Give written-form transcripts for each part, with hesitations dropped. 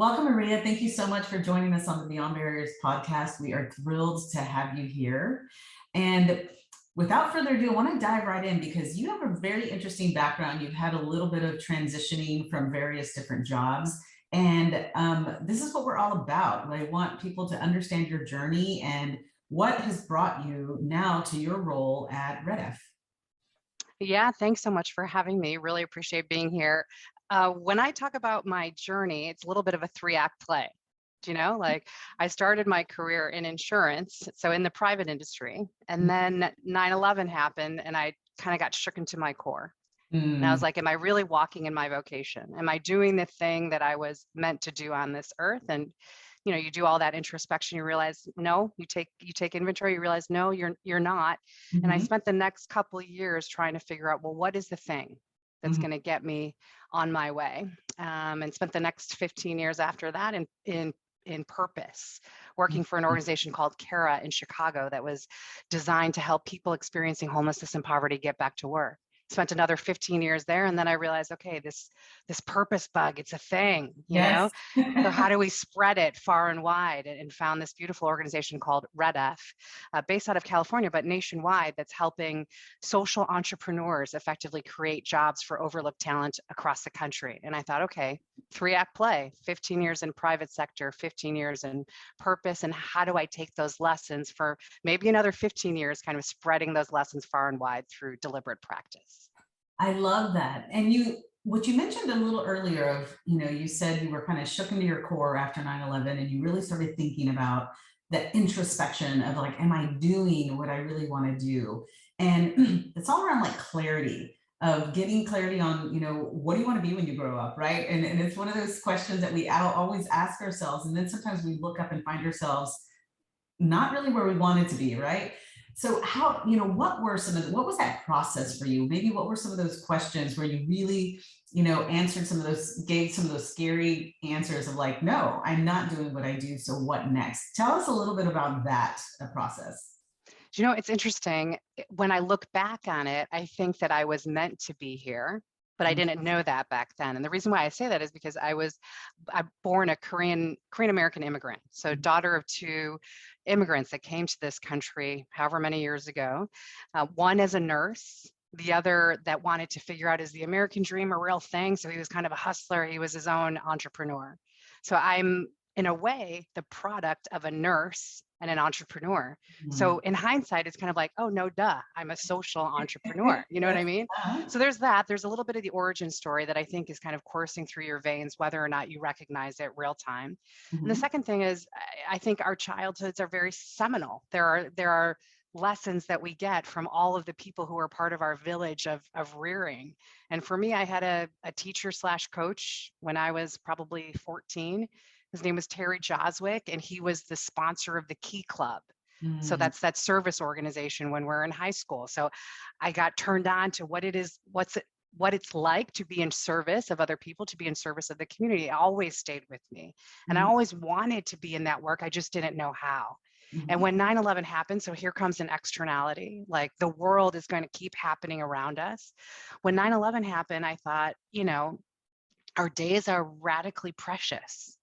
Welcome, Maria. Thank you so much for joining us on the Beyond Barriers podcast. We are thrilled to have you here. And without further ado, I want to dive right in because you have a very interesting background. You've had a little bit of transitioning from various different jobs. And this is what we're all about. I want people to understand your journey and what has brought you now to your role at REDF. Yeah, thanks so much for having me. Really appreciate being here. When I talk about my journey, it's a little bit of a three-act play. Like I started my career in insurance, so in the private industry, and then 9/11 happened and I kind of got shook into my core. And I was like, am I really walking in my vocation? Am I doing the thing that I was meant to do on this earth? And you do all that introspection, you realize no, you take inventory, you realize no, you're not. And I spent the next couple of years trying to figure out, well, what is the thing that's going to get me on my way? And spent the next 15 years after that in purpose, working for an organization called CARA in Chicago that was designed to help people experiencing homelessness and poverty get back to work. Spent another 15 years there. And then I realized, okay, this purpose bug, it's a thing, you know? So how do we spread it far and wide? And found this beautiful organization called REDF, based out of California, but nationwide, that's helping social entrepreneurs effectively create jobs for overlooked talent across the country. And I thought, okay, three-act play, 15 years in private sector, 15 years in purpose. And how do I take those lessons for maybe another 15 years, kind of spreading those lessons far and wide through deliberate practice? I love that. And what you mentioned a little earlier of, you said you were kind of shook into your core after 9/11 and you really started thinking about that introspection of like, am I doing what I really want to do? And it's all around like clarity of getting clarity on, what do you want to be when you grow up, right? And it's one of those questions that we always ask ourselves. And then sometimes we look up and find ourselves not really where we wanted to be, right? So how, what was that process for you? Maybe what were some of those questions where you really, answered gave some of those scary answers of like, no, I'm not doing what I do. So what next? Tell us a little bit about that process. It's interesting. When I look back on it, I think that I was meant to be here, but I didn't know that back then. And the reason why I say that is because I'm born a Korean American immigrant. So daughter of two immigrants that came to this country however many years ago. One as a nurse, the other that wanted to figure out, is the American dream a real thing? So he was kind of a hustler. He was his own entrepreneur. So I'm, in a way, the product of a nurse and an entrepreneur. So in hindsight, it's kind of like, oh, no, duh, I'm a social entrepreneur. You know what I mean? So there's a little bit of the origin story that I think is kind of coursing through your veins, whether or not you recognize it real time. And the second thing is, I think our childhoods are very seminal. There are lessons that we get from all of the people who are part of our village of rearing. And for me, I had a teacher / coach when I was probably 14. His name was Terry Joswick, and he was the sponsor of the Key Club. So that's that service organization when we're in high school. So I got turned on to what it's like to be in service of other people, to be in service of the community. It always stayed with me. And I always wanted to be in that work. I just didn't know how. And when 9/11 happened, so here comes an externality, like the world is going to keep happening around us. When 9/11 happened, I thought, our days are radically precious.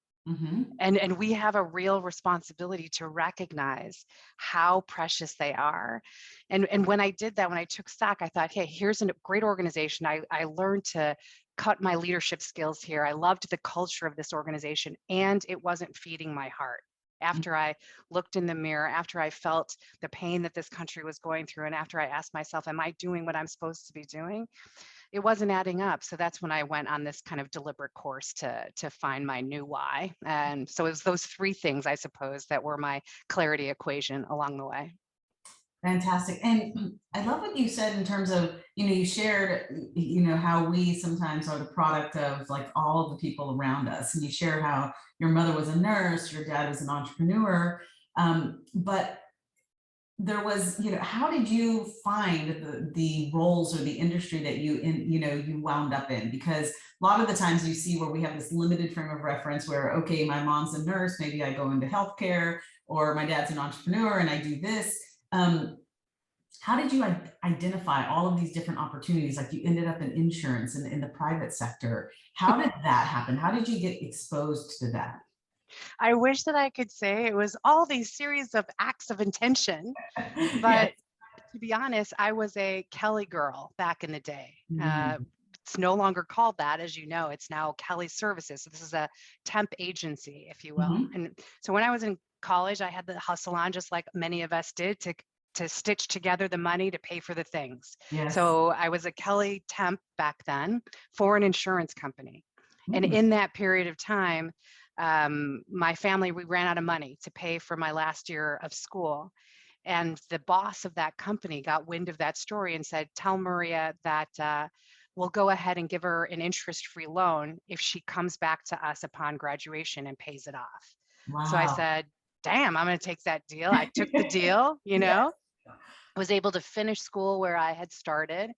And we have a real responsibility to recognize how precious they are. And when I did that, when I took stock, I thought, hey, here's a great organization. I learned to cut my leadership skills here. I loved the culture of this organization, and it wasn't feeding my heart. After I looked in the mirror, after I felt the pain that this country was going through, and after I asked myself, am I doing what I'm supposed to be doing? It wasn't adding up. So that's when I went on this kind of deliberate course to find my new why. And so it was those three things, I suppose, that were my clarity equation along the way. Fantastic. And I love what you said in terms of, you shared, how we sometimes are the product of like all the people around us. And you shared how your mother was a nurse, your dad was an entrepreneur. But there was, how did you find the roles or the industry that you wound up in? Because a lot of the times you see where we have this limited frame of reference where, okay, my mom's a nurse, maybe I go into healthcare, or my dad's an entrepreneur and I do this. how did you identify all of these different opportunities? Like you ended up in insurance and in the private sector. How did that happen? How did you get exposed to that? I wish that I could say it was all these series of acts of intention, Yes. but to be honest, I was a Kelly girl back in the day. Mhm. It's no longer called that, as you know, it's now Kelly Services. So this is a temp agency, if you will. Mhm. And so when I was in college, I had the hustle on, just like many of us did, to stitch together the money to pay for the things. Yes. So I was a Kelly temp back then for an insurance company. And Mm. in that period of time, my family, we ran out of money to pay for my last year of school. And the boss of that company got wind of that story and said, "Tell Maria that we'll go ahead and give her an interest-free loan if she comes back to us upon graduation and pays it off." So I Wow. said, "Damn, I'm going to take that deal." I took the deal, Yes. was able to finish school where I had started,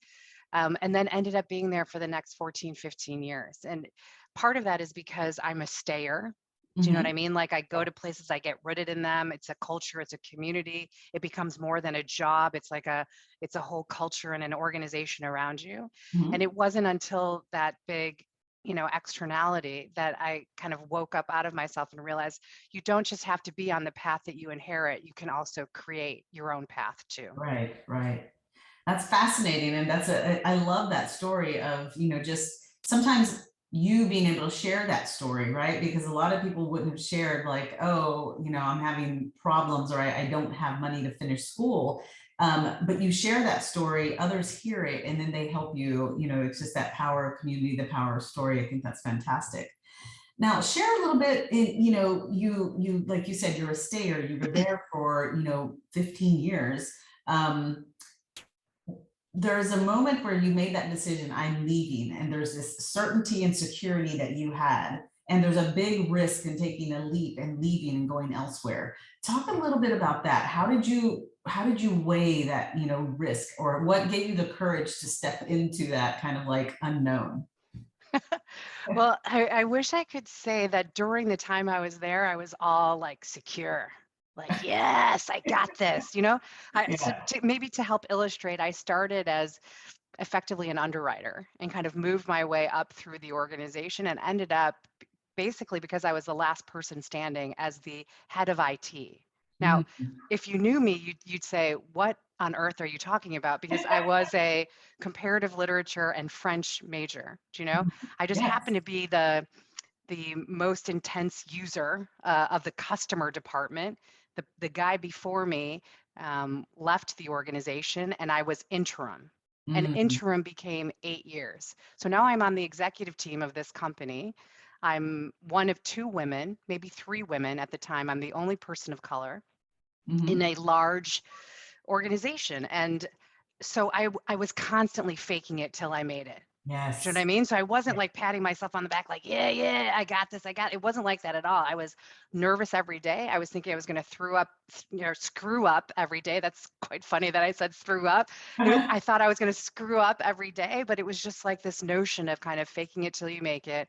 and then ended up being there for the next 14, 15 years. And part of that is because I'm a stayer. Do you know what Mhm. I mean? Like I go to places, I get rooted in them. It's a culture, it's a community. It becomes more than a job. It's a whole culture and an organization around you. And Mhm. it wasn't until that big, externality that I kind of woke up out of myself and realized you don't just have to be on the path that you inherit. You can also create your own path too. Right, right. That's fascinating. And I love that story of, just sometimes you being able to share that story, right? Because a lot of people wouldn't have shared like, oh, I'm having problems or I don't have money to finish school. But you share that story, others hear it, and then they help you. It's just that power of community, the power of story. I think that's fantastic. Now, share a little bit in, you like you said, you're a stayer, you were there for, 15 years. Um, there's a moment where you made that decision, I'm leaving, and there's this certainty and security that you had, and there's a big risk in taking a leap and leaving and going elsewhere. Talk a little bit about that. How did you weigh that, risk, or what gave you the courage to step into that kind of like unknown? Well, I wish I could say that during the time I was there, I was all like secure, like, yes, I got this, Yeah. maybe to help illustrate, I started as effectively an underwriter and kind of moved my way up through the organization and ended up basically because I was the last person standing as the head of IT. Now, Mhm. if you knew me, you'd say, "What on earth are you talking about?" Because I was a comparative literature and French major. Do you know? I just Yes. happened to be the most intense user of the customer department. The guy before me left the organization, and I was interim. And Mm. interim became 8 years. So now I'm on the executive team of this company. I'm one of two women, maybe three women at the time. I'm the only person of color in Mhm. a large organization. And so I was constantly faking it till I made it. Do you know what I Yes. mean? So I wasn't like patting myself on the back, like, yeah, yeah, I got this. It wasn't like that at all. I was nervous every day. I was thinking I was going to screw up every day. That's quite funny that I said screw up. I thought I was going to screw up every day, but it was just like this notion of kind of faking it till you make it,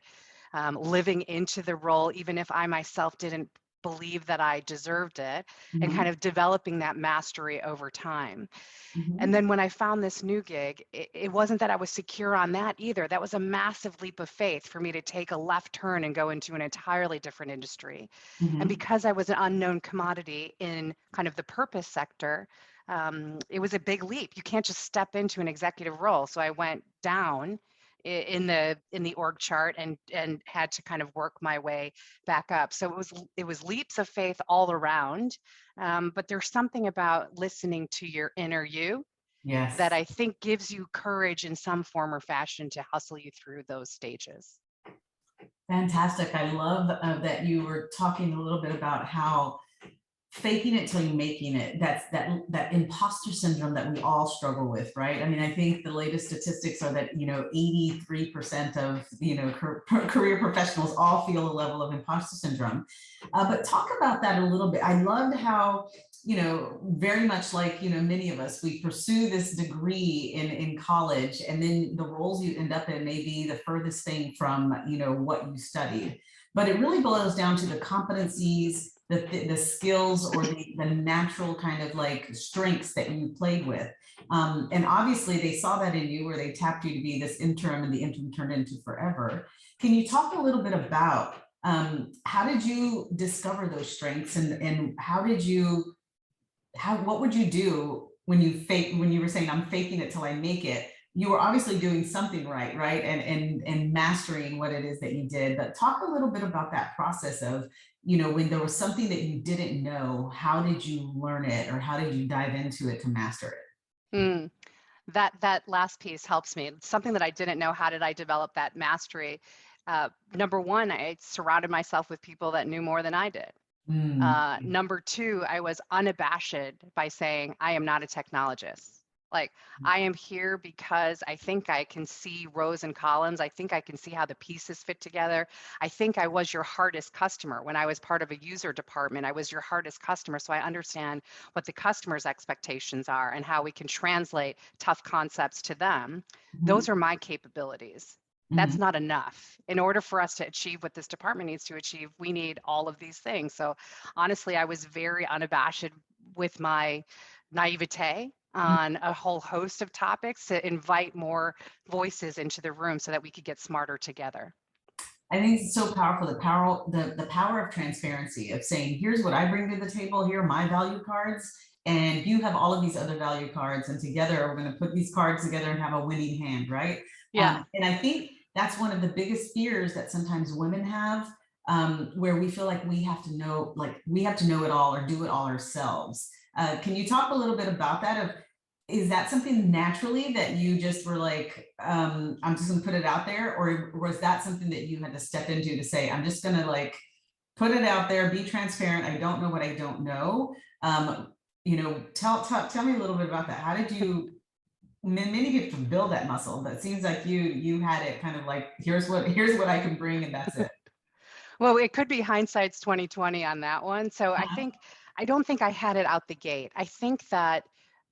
living into the role, even if I myself didn't believe that I deserved it, and kind Mhm. of developing that mastery over time. And Mhm. then when I found this new gig, it wasn't that I was secure on that either. That was a massive leap of faith for me to take a left turn and go into an entirely different industry. And Mhm. because I was an unknown commodity in kind of the purpose sector, it was a big leap. You can't just step into an executive role. So I went down in the org chart and had to kind of work my way back up. So it was leaps of faith all around. But there's something about listening to your inner you that Yes. I think gives you courage in some form or fashion to hustle you through those stages. Fantastic. I love that you were talking a little bit about how faking it till you're making it. That's that imposter syndrome that we all struggle with, right? I mean, I think the latest statistics are that 83% of career professionals all feel a level of imposter syndrome. But talk about that a little bit. I loved how very much like many of us, we pursue this degree in college, and then the roles you end up in may be the furthest thing from what you studied. But it really boils down to the competencies, the skills or the natural kind of like strengths that you played with. And obviously they saw that in you, where they tapped you to be this interim, and the interim turned into forever. Can you talk a little bit about how did you discover those strengths, and what would you do when you were saying, I'm faking it till I make it? You were obviously doing something right, and mastering what it is that you did. But talk a little bit about that process of, when there was something that you didn't know, how did you learn it, or how did you dive into it to master it? Mm. That last piece helps me. It's something that I didn't know. How did I develop that mastery? Number one, I surrounded myself with people that knew more than I did. Mm. Number two, I was unabashed by saying, I am not a technologist. Like, I am here because I think I can see rows and columns. I think I can see how the pieces fit together. I think I was your hardest customer. When I was part of a user department, I was your hardest customer. So I understand what the customer's expectations are and how we can translate tough concepts to them. Mhm. Those are my capabilities. That's Mhm. not enough. In order for us to achieve what this department needs to achieve, we need all of these things. So honestly, I was very unabashed with my naivete on a whole host of topics to invite more voices into the room so that we could get smarter together. I think it's so powerful, the power of transparency, of saying, here's what I bring to the table, here are my value cards, and you have all of these other value cards, and together we're going to put these cards together and have a winning hand, right? Yeah. And I think that's one of the biggest fears that sometimes women have, where we feel like we have to know it all or do it all ourselves. Can you talk a little bit about that? Is that something naturally that you just were like, I'm just gonna put it out there? Or was that something that you had to step into to say, I'm just gonna like put it out there, be transparent. I don't know what I don't know. Tell me a little bit about that. How did you, many people build that muscle, but it seems like you had it kind of like, here's what I can bring, and that's it. Well, it could be hindsight's 2020 on that one. So I don't think I had it out the gate. I think that,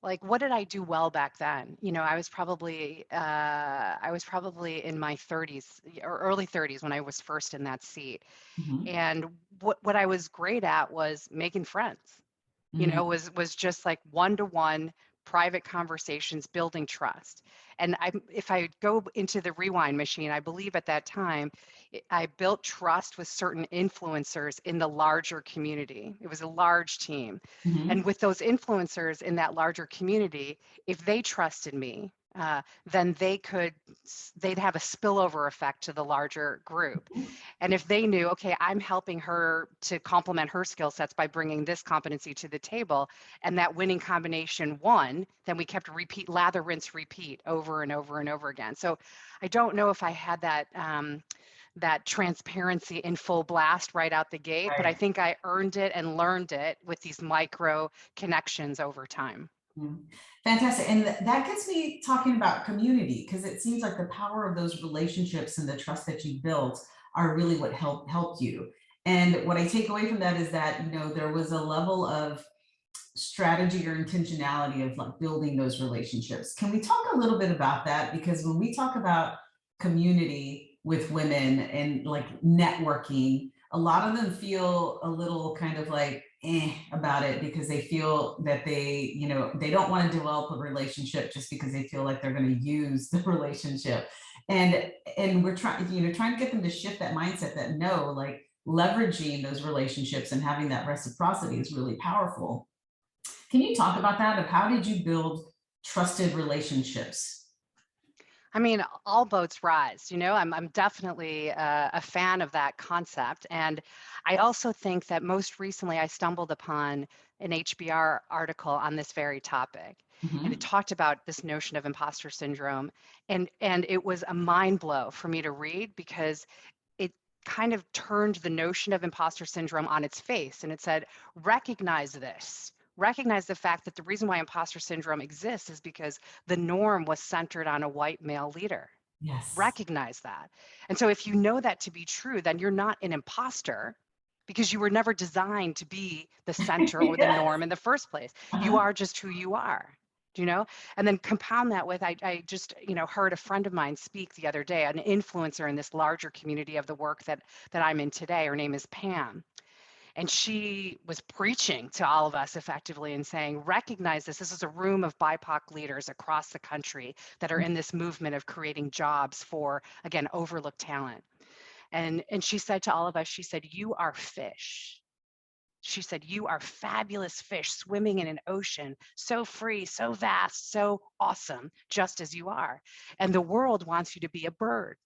like, what did I do well back then? I was probably in my 30s or early 30s when I was first in that seat. Mhm. And what I was great at was making friends. Mhm. Was just like one-to-one private conversations, building trust. And if I go into the rewind machine, I believe at that time I built trust with certain influencers in the larger community. It was a large team. And Mhm. with those influencers in that larger community, if they trusted me, then they'd have a spillover effect to the larger group. And if they knew, okay, I'm helping her to complement her skill sets by bringing this competency to the table, and that winning combination won, then we kept lather, rinse, repeat over and over and over again. So I don't know if I had that transparency in full blast right out the gate, but I Right. think I earned it and learned it with these micro connections over time. Mm. Fantastic. And that gets me talking about community, because it seems like the power of those relationships and the trust that you built are really what helped you. And what I take away from that is that, there was a level of strategy or intentionality of like building those relationships. Can we talk a little bit about that? Because when we talk about community with women and like networking, a lot of them feel a little kind of like about it, because they feel that they don't want to develop a relationship just because they feel like they're going to use the relationship. And we're trying to get them to shift that mindset that no, like leveraging those relationships and having that reciprocity is really powerful. Can you talk about that? Of how did you build trusted relationships? I mean, all boats rise. I'm definitely a fan of that concept. And I also think that most recently I stumbled upon an HBR article on this very topic. And it Mhm. talked about this notion of imposter syndrome. And it was a mind blow for me to read, because it kind of turned the notion of imposter syndrome on its face. And it said, recognize this. Recognize the fact that the reason why imposter syndrome exists is because the norm was centered on a white male leader. Yes. Recognize that. And so if you know that to be true, then you're not an imposter, because you were never designed to be the center or the Yes. norm in the first place. You Uh-huh. are just who you are. Do you know? And then compound that with, I just, heard a friend of mine speak the other day, an influencer in this larger community of the work that I'm in today. Her name is Pam. And she was preaching to all of us effectively and saying, recognize this. This is a room of BIPOC leaders across the country that are in this movement of creating jobs for, again, overlooked talent. And she said to all of us, she said, you are fish. She said, you are fabulous fish swimming in an ocean, so free, so vast, so awesome, just as you are. And the world wants you to be a bird.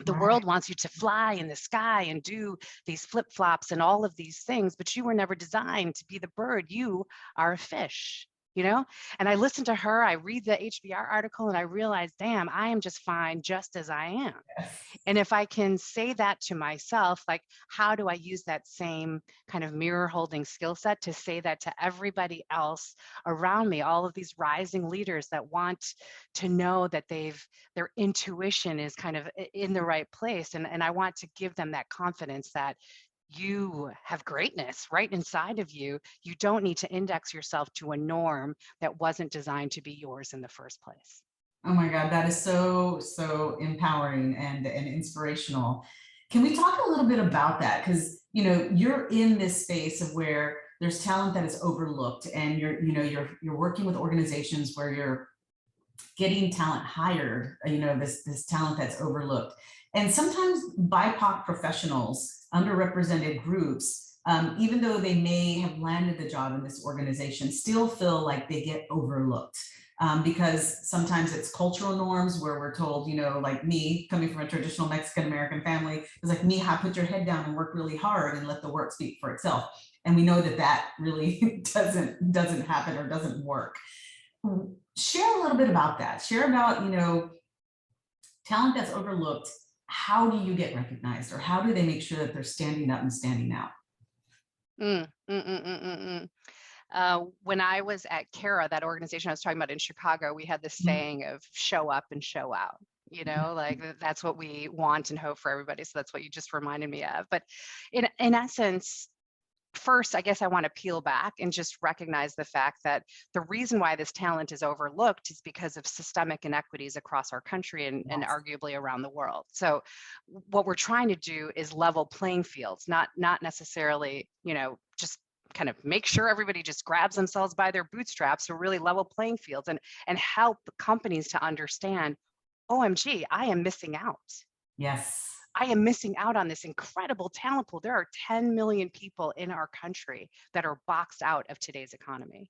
The Right. world wants you to fly in the sky and do these flip-flops and all of these things, but you were never designed to be the bird. You are a fish, you know? And I listened to her, I read the HBR article, and I realized, damn, I am just fine just as I am. And if I can say that to myself, like, how do I use that same kind of mirror holding skill set to say that to everybody else around me, all of these rising leaders that want to know that their intuition is kind of in the right place. And I want to give them that confidence that you have greatness right inside of you. You don't need to index yourself to a norm that wasn't designed to be yours in the first place. Oh my God, that is so, so empowering and inspirational. Can we talk a little bit about that? Because, you're in this space of where there's talent that is overlooked, and you're working with organizations where you're getting talent hired, this talent that's overlooked. And sometimes BIPOC professionals, underrepresented groups, even though they may have landed the job in this organization, still feel like they get overlooked. Because sometimes it's cultural norms where we're told, like me coming from a traditional Mexican American family, it's like, mija, put your head down and work really hard and let the work speak for itself. And we know that that really doesn't happen or doesn't work. Share a little bit about that. Share about, talent that's overlooked. How do you get recognized, or how do they make sure that they're standing up and standing out? When I was at CARA, that organization I was talking about in Chicago, we had this saying of show up and show out. Like that's what we want and hope for everybody. So that's what you just reminded me of. But in essence, first, I guess I want to peel back and just recognize the fact that the reason why this talent is overlooked is because of systemic inequities across our country and arguably around the world. So what we're trying to do is level playing fields, not necessarily, just kind of make sure everybody just grabs themselves by their bootstraps, or really level playing fields and help companies to understand, OMG, I am missing out. Yes. I am missing out on this incredible talent pool. There are 10 million people in our country that are boxed out of today's economy.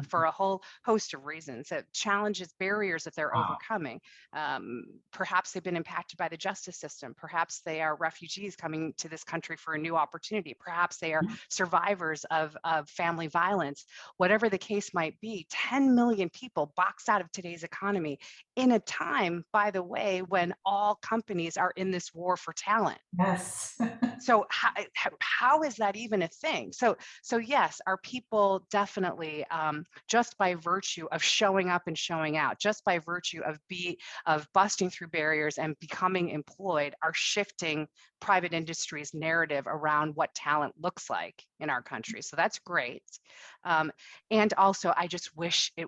For a whole host of reasons, challenges, barriers that they're overcoming. Perhaps they've been impacted by the justice system. Perhaps they are refugees coming to this country for a new opportunity. Perhaps they are survivors of family violence. Whatever the case might be, 10 million people boxed out of today's economy in a time, by the way, when all companies are in this war for talent. Yes. So how is that even a thing? So yes, our people definitely, just by virtue of showing up and showing out, just by virtue of busting through barriers and becoming employed, are shifting private industry's narrative around what talent looks like in our country. So that's great. And also, I just wish it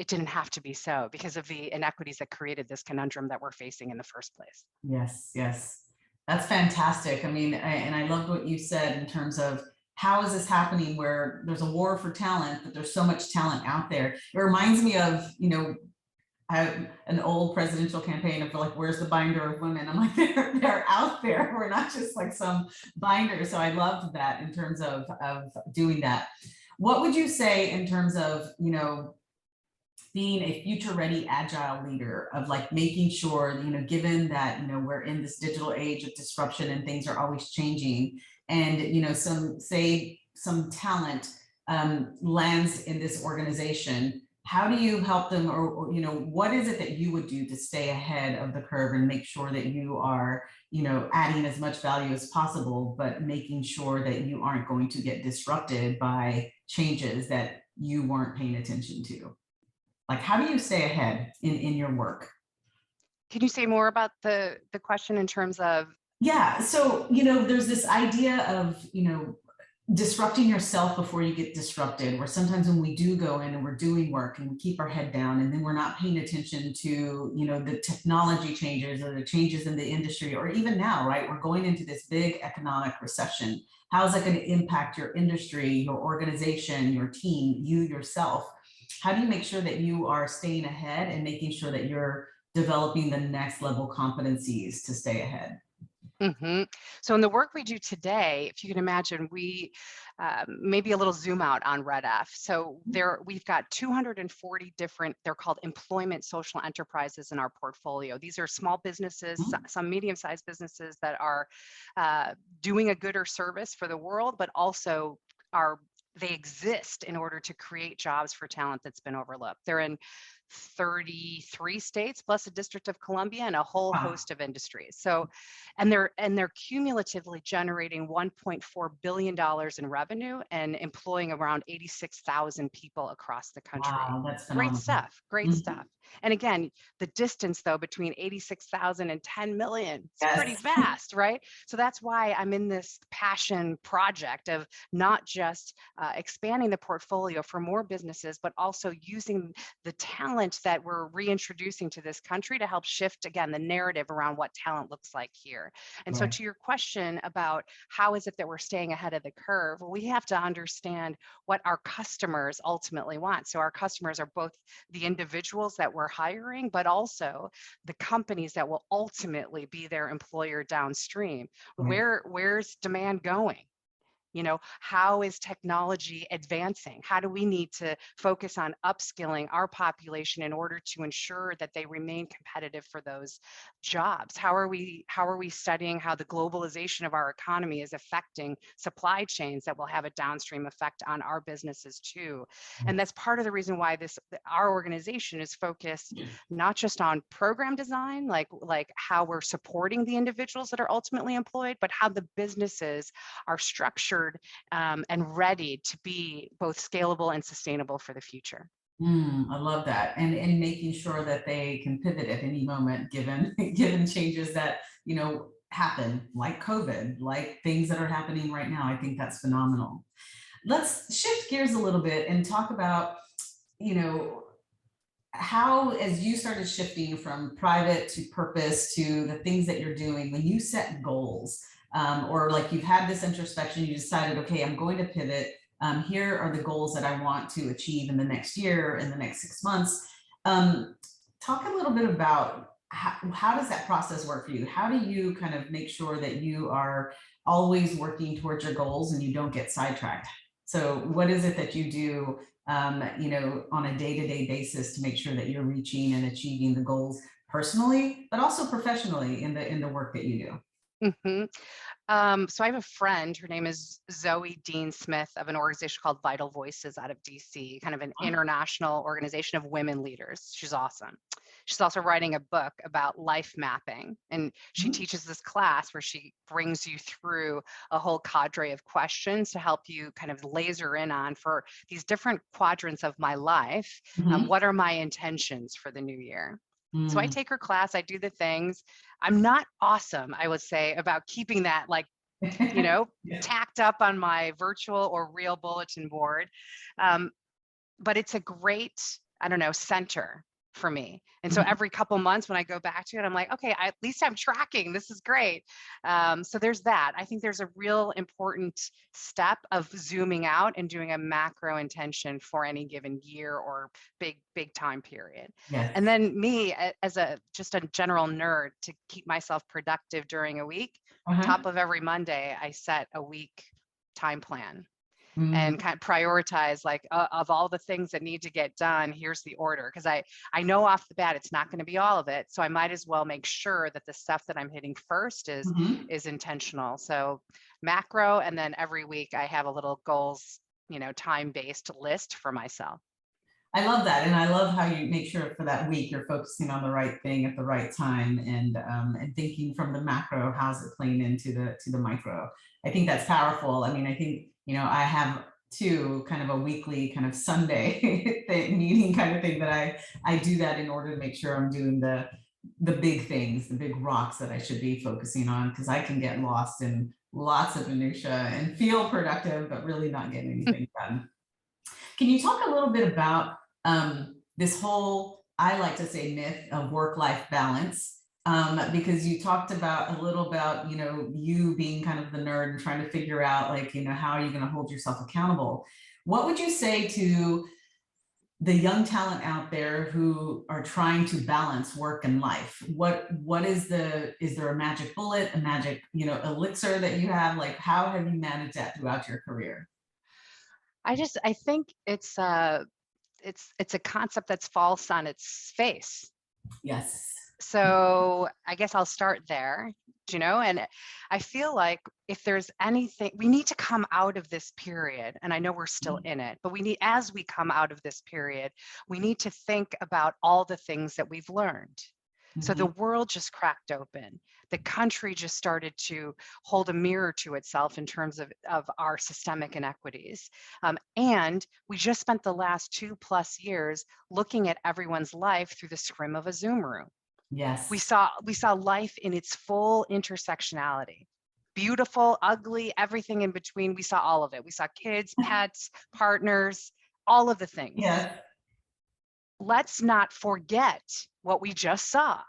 didn't have to be so, because of the inequities that created this conundrum that we're facing in the first place. Yes, yes. That's fantastic. I mean, and I loved what you said in terms of how is this happening where there's a war for talent, but there's so much talent out there. It reminds me of, an old presidential campaign of like, where's the binder of women? I'm like, they're out there. We're not just like some binder. So I loved that in terms of doing that. What would you say in terms of, being a future ready agile leader, of like making sure, given that, we're in this digital age of disruption and things are always changing, and, some talent lands in this organization, how do you help them, or what is it that you would do to stay ahead of the curve and make sure that you are, adding as much value as possible, but making sure that you aren't going to get disrupted by changes that you weren't paying attention to? Like, how do you stay ahead in your work? Can you say more about the question in terms of? Yeah. So, there's this idea of, disrupting yourself before you get disrupted, where sometimes when we do go in and we're doing work and we keep our head down and then we're not paying attention to, you know, the technology changes or the changes in the industry, or even now, right, we're going into this big economic recession. How is that going to impact your industry, your organization, your team, you yourself? How do you make sure that you are staying ahead and making sure that you're developing the next level competencies to stay ahead? So in the work we do today, if you can imagine, we maybe a little zoom out on REDF. So we've got 240 different, they're called employment social enterprises in our portfolio. These are small businesses, some medium-sized businesses that are doing a good or service for the world, but also they exist in order to create jobs for talent that's been overlooked. They're in 33 states plus the District of Columbia and a whole host of industries. So, and they're cumulatively generating $1.4 billion in revenue and employing around 86,000 people across the country. Wow, that's Great phenomenal. stuff, great stuff. And again, the distance though between 86,000 and 10 million, it's pretty vast, right? So that's why I'm in this passion project of not just expanding the portfolio for more businesses, but also using the talent that we're reintroducing to this country to help shift, again, the narrative around what talent looks like here. And so to your question about how is it that we're staying ahead of the curve, well, we have to understand what our customers ultimately want. So our customers are both the individuals that we're hiring, but also the companies that will ultimately be their employer downstream. Where's demand going? You know, how is technology advancing? How do we need to focus on upskilling our population in order to ensure that they remain competitive for those jobs? How are we studying how the globalization of our economy is affecting supply chains that will have a downstream effect on our businesses too? And that's part of the reason why our organization is focused not just on program design, like how we're supporting the individuals that are ultimately employed, but how the businesses are structured and ready to be both scalable and sustainable for the future. I love that, and making sure that they can pivot at any moment, given given changes that, you know, happen, like COVID, like things that are happening right now. I think that's phenomenal. Let's shift gears a little bit and talk about, you know, how, as you started shifting from private to purpose to the things that you're doing, when you set goals, or like you've had this introspection, you decided, okay, I'm going to pivot. Here are the goals that I want to achieve in the next year, in the next 6 months. Talk a little bit about how does that process work for you? How do you kind of make sure that you are always working towards your goals and you don't get sidetracked? So what is it that you do, you know, on a day-to-day basis to make sure that you're reaching and achieving the goals personally, but also professionally in the work that you do? So I have a friend, her name is Zoe Dean Smith of an organization called Vital Voices out of DC, kind of an international organization of women leaders. She's awesome. She's also writing a book about life mapping. And she teaches this class where she brings you through a whole cadre of questions to help you kind of laser in on, for these different quadrants of my life, what are my intentions for the new year? So I take her class, I do the things. I'm not awesome, I would say, about keeping that, like, you know, tacked up on my virtual or real bulletin board. But it's a great, I don't know, center for me. And so every couple months when I go back to it, I'm like, okay, at least I'm tracking. This is great. So there's that. I think there's a real important step of zooming out and doing a macro intention for any given year or big time period. And then me as just a general nerd, to keep myself productive during a week, top of every Monday, I set a week time plan. And kind of prioritize, like, of all the things that need to get done, here's the order. Because I know off the bat it's not going to be all of it, so I might as well make sure that the stuff that I'm hitting first is intentional. So macro, and then every week I have a little goals, you know, time-based list for myself. I love that, and I love how you make sure for that week you're focusing on the right thing at the right time, and thinking from the macro, how's it playing into the micro. I think that's powerful. I mean, I think, you know, I have too kind of a weekly kind of Sunday meeting kind of thing that I do that in order to make sure I'm doing the big things, the big rocks that I should be focusing on, because I can get lost in lots of minutia and feel productive, but really not getting anything done. Can you talk a little bit about this whole, I like to say, myth of work-life balance? Because you talked about a little about, you being kind of the nerd and trying to figure out like, how are you going to hold yourself accountable? What would you say to the young talent out there who are trying to balance work and life? Is there a magic bullet, a magic, elixir that you have? Like, how have you managed that throughout your career? I think it's a concept that's false on its face. Yes. So I guess I'll start there, and I feel like if there's anything, we need to come out of this period, and I know we're still in it, but as we come out of this period, we need to think about all the things that we've learned. So the world just cracked open. The country just started to hold a mirror to itself in terms of our systemic inequities. And we just spent the last 2+ years looking at everyone's life through the scrim of a Zoom room. Yes. We saw life in its full intersectionality. Beautiful, ugly, everything in between. We saw all of it. We saw kids, pets, partners, all of the things. Yeah. Let's not forget what we just saw.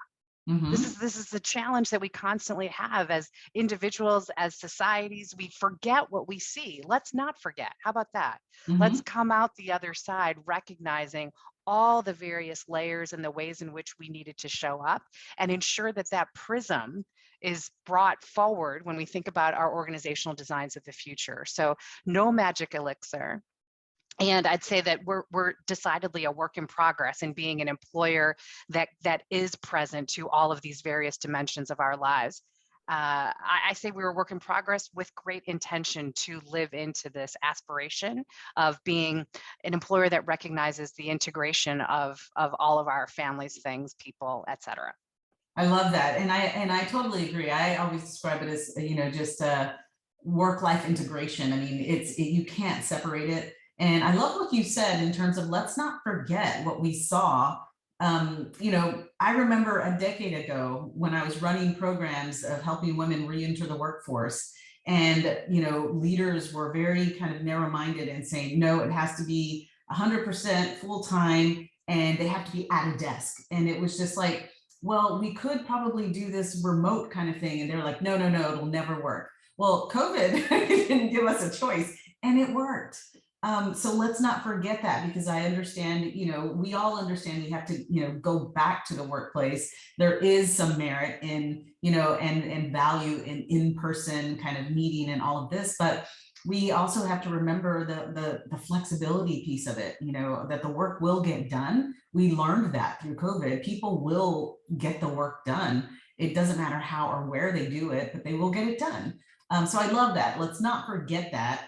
Mm-hmm. This is the challenge that we constantly have as individuals, as societies. We forget what we see. Let's not forget. How about that? Mm-hmm. Let's come out the other side recognizing all the various layers and the ways in which we needed to show up, and ensure that that prism is brought forward when we think about our organizational designs of the future. So no magic elixir. And I'd say that we're decidedly a work in progress in being an employer that is present to all of these various dimensions of our lives. I say we're a work in progress with great intention to live into this aspiration of being an employer that recognizes the integration of all of our families, things, people, et cetera. I love that. And I totally agree. I always describe it as, just a work-life integration. I mean, you can't separate it. And I love what you said in terms of let's not forget what we saw. I remember a decade ago when I was running programs of helping women re-enter the workforce, and leaders were very kind of narrow-minded and saying, no, it has to be 100% full-time and they have to be at a desk. And it was just like, well, we could probably do this remote kind of thing. And they're like, no, it'll never work. Well, COVID didn't give us a choice, and it worked. So let's not forget that, because I understand, we all understand we have to, go back to the workplace. There is some merit in, and value in person kind of meeting and all of this, but we also have to remember the flexibility piece of it, that the work will get done. We learned that through COVID. People will get the work done. It doesn't matter how or where they do it, but they will get it done. So I love that. Let's not forget that,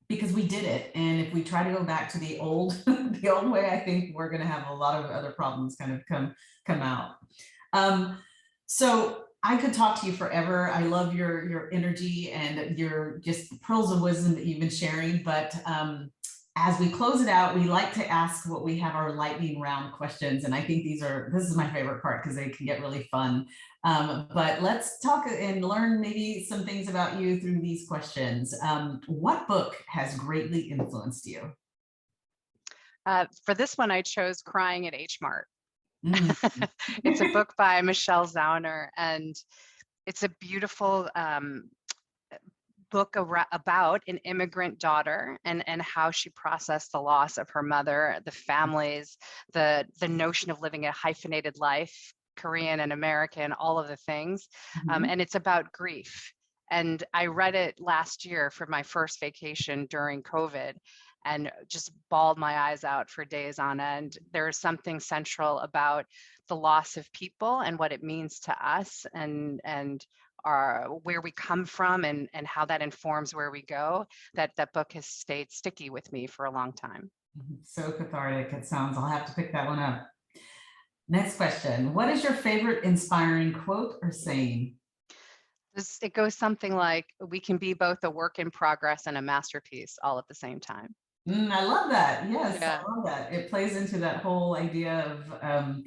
because we did it. And if we try to go back to the old way, I think we're going to have a lot of other problems kind of come out. So I could talk to you forever. I love your energy and your just pearls of wisdom that you've been sharing. But as we close it out, we like to ask what we have our lightning round questions. And I think this is my favorite part because they can get really fun. But let's talk and learn maybe some things about you through these questions. What book has greatly influenced you? For this one, I chose Crying at H Mart. Mm. It's a book by Michelle Zauner, and it's a beautiful book about an immigrant daughter and how she processed the loss of her mother, the families, the notion of living a hyphenated life, Korean and American, all of the things. And it's about grief. And I read it last year for my first vacation during COVID, and just bawled my eyes out for days on end. There is something central about the loss of people and what it means to us, and where we come from, and how that informs where we go. That book has stayed sticky with me for a long time. So cathartic it sounds. I'll have to pick that one up. Next question. What is your favorite inspiring quote or saying? It goes something like, we can be both a work in progress and a masterpiece all at the same time. I love that. Yes, Yeah. I love that. It plays into that whole idea of,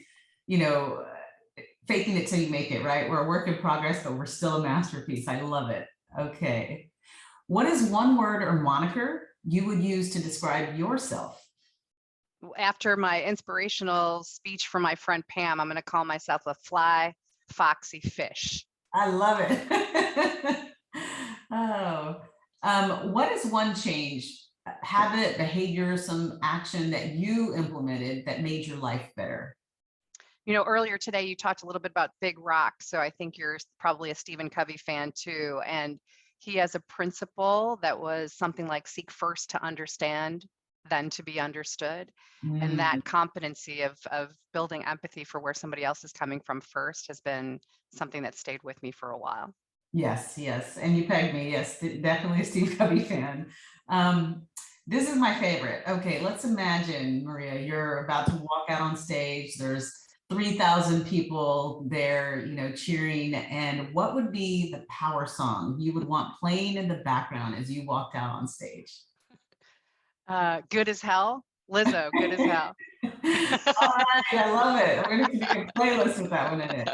faking it till you make it, right? We're a work in progress, but we're still a masterpiece. I love it. Okay. What is one word or moniker you would use to describe yourself? After my inspirational speech from my friend Pam, I'm going to call myself a fly, foxy fish. I love it. Oh, what is one change, habit, behavior, some action that you implemented that made your life better? You know, earlier today you talked a little bit about big rocks, so I think you're probably a Stephen Covey fan too. And he has a principle that was something like seek first to understand, then to be understood. And Mm, that competency of building empathy for where somebody else is coming from first has been something that stayed with me for a while. yes, yes. And you pegged me. Yes, definitely a Steve Covey fan. Um, this is my favorite. Okay, let's imagine, Maria, you're about to walk out on stage. There's 3,000 people there, cheering. And what would be the power song you would want playing in the background as you walked out on stage? Good as hell. Lizzo, good as hell. All right, I love it. I'm going to make a playlist with that one in it.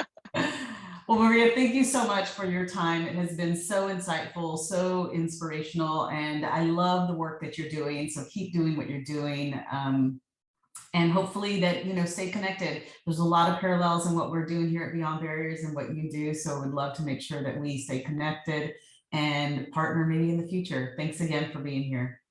Well, Maria, thank you so much for your time. It has been so insightful, so inspirational, and I love the work that you're doing. So keep doing what you're doing. And hopefully that, stay connected. There's a lot of parallels in what we're doing here at Beyond Barriers and what you do. So we'd love to make sure that we stay connected and partner maybe in the future. Thanks again for being here.